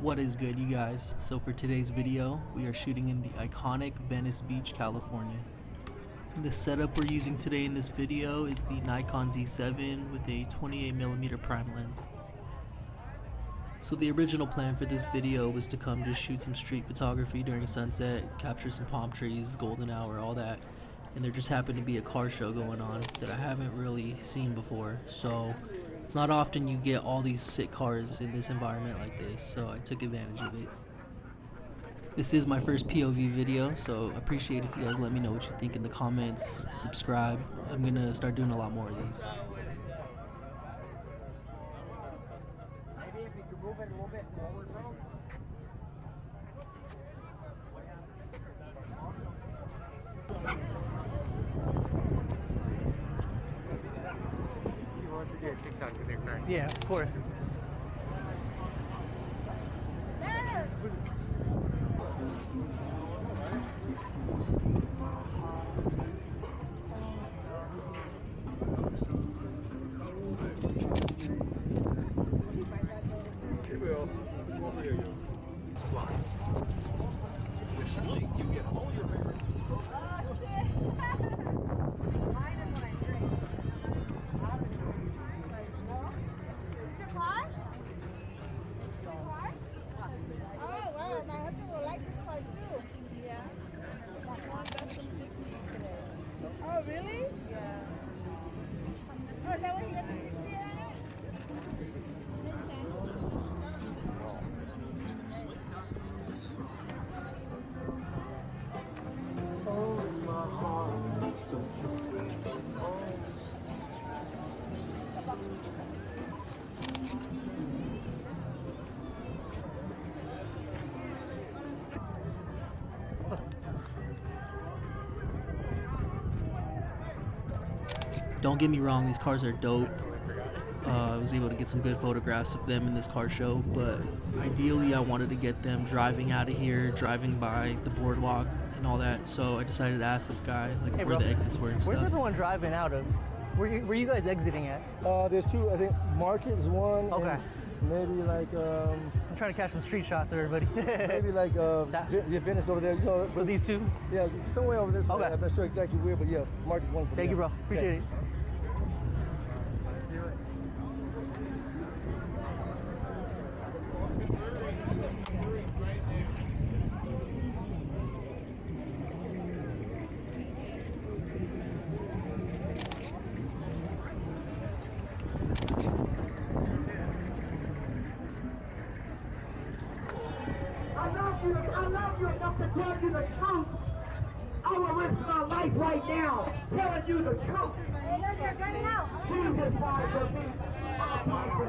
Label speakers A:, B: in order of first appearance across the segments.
A: What is good, you guys? So for today's video, we are shooting in the iconic Venice Beach, California. The setup we're using today in this video is the Nikon Z7 with a 28mm prime lens. So the original plan for this video was to come just shoot some street photography during sunset, capture some palm trees, golden hour, all that. And there just happened to be a car show going on that I haven't really seen before. So it's not often you get all these sick cars in this environment like this, so I took advantage of it. This is my first POV video, so I appreciate if you guys let me know what you think in the comments, subscribe. I'm gonna start doing a lot more of these.
B: Maybe if you could move it a little bit forward, bro. You want to do a TikTok with your friend?
C: Yeah, of course.
D: Oh, really? Yeah. Oh, is that what you got the 60 on it?
B: Oh, my heart, don't you break.
A: Don't get me wrong, these cars are dope. I was able to get some good photographs of them in this car show, but ideally I wanted to get them driving out of here, driving by the boardwalk and all that, so I decided to ask this guy like
C: Hey,
A: where
C: bro,
A: the exits were and
C: where's
A: stuff.
C: everyone driving out of? Where you guys exiting at?
E: There's two, I think Market is one.
C: Okay.
E: And maybe like,
C: I'm trying to catch some street shots of everybody.
E: maybe like, Venice over there. You know,
C: So these two?
E: yeah, somewhere over this way.
C: Okay.
E: I'm not sure exactly where, but yeah, Market's one for
C: Thank you, bro. Appreciate it.
F: I love you enough to tell you the truth. I will risk my life right now telling you the truth. Jesus died for me. I died for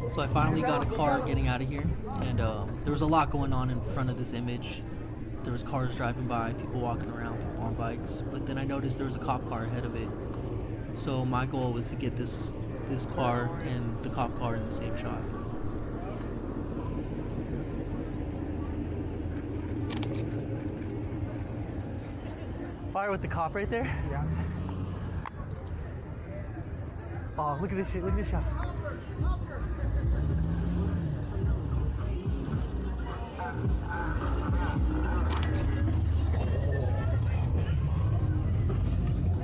F: you.
A: So I finally got a car getting out of here, and there was a lot going on in front of this image. There was cars driving by, people walking around, people on bikes, but then I noticed there was a cop car ahead of it. So my goal was to get this car and the cop car in the same shot.
C: Fire with the cop right there?
B: Yeah.
C: Oh, look at this shit. Look at this shot.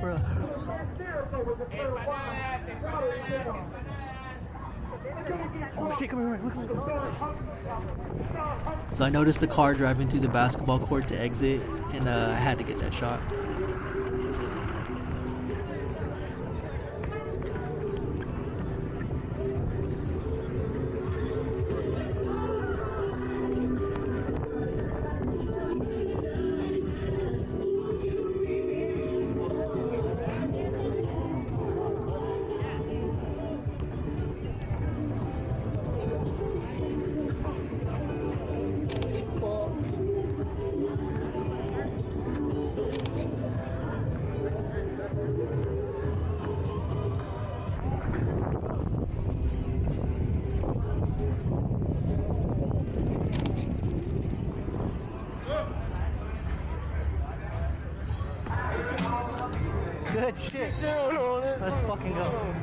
C: Bro. Oh shit, come here, look at me.
A: So I noticed the car driving through the basketball court to exit, and I had to get that shot.
C: fucking go.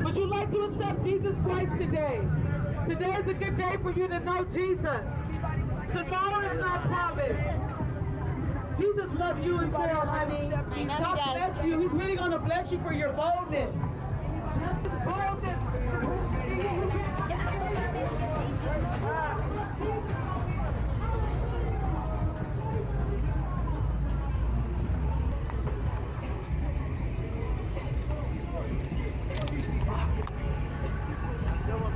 F: Would you like to accept Jesus Christ today? Today is a good day for you to know Jesus. Tomorrow is not promised. Jesus loves you as well, honey. God bless you. He's really going to bless you for your boldness. Boldness.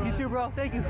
C: You too, bro. Thank you.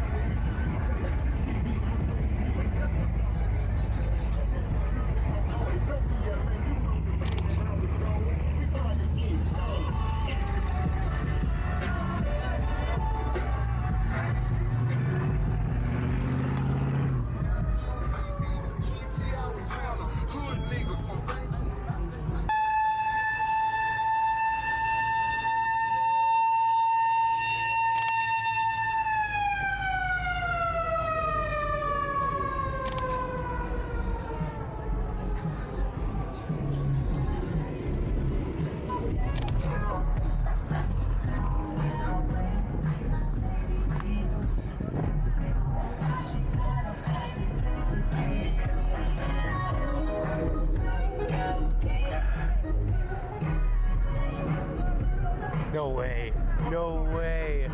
B: No way. No way.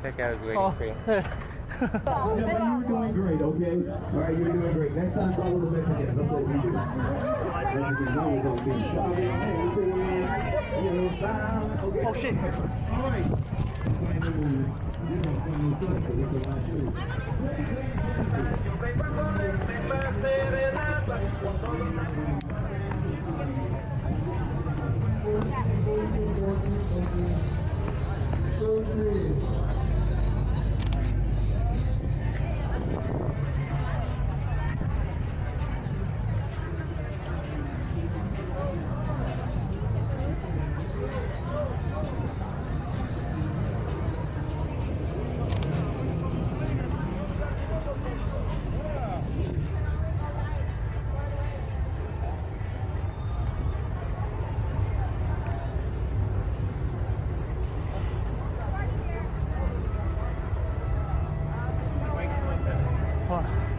B: That guy was waiting for you.
F: You're doing great, okay? All right, you're doing great. Next time, follow the Mexicans. That's what we do. Mexicans always gonna be okay.
C: Oh shit.
F: All right.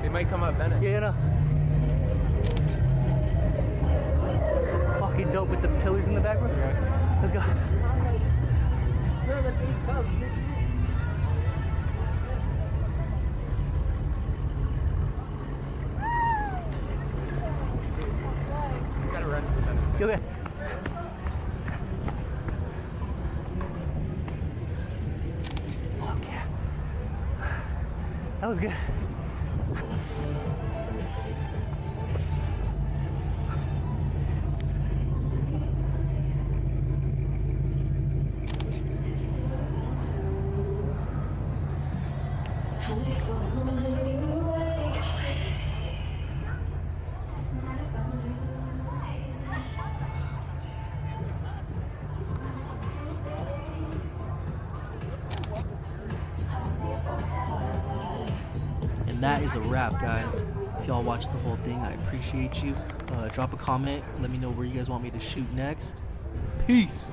B: They might come up Venice.
C: Yeah, no. Fucking dope with the pillars in the back, bro. Let's go.
B: You gotta run to Venice.
C: Okay. Fuck yeah. That was good.
A: And that is a wrap, guys. If y'all watched the whole thing, I appreciate you. Drop a comment. Let me know where you guys want me to shoot next. Peace.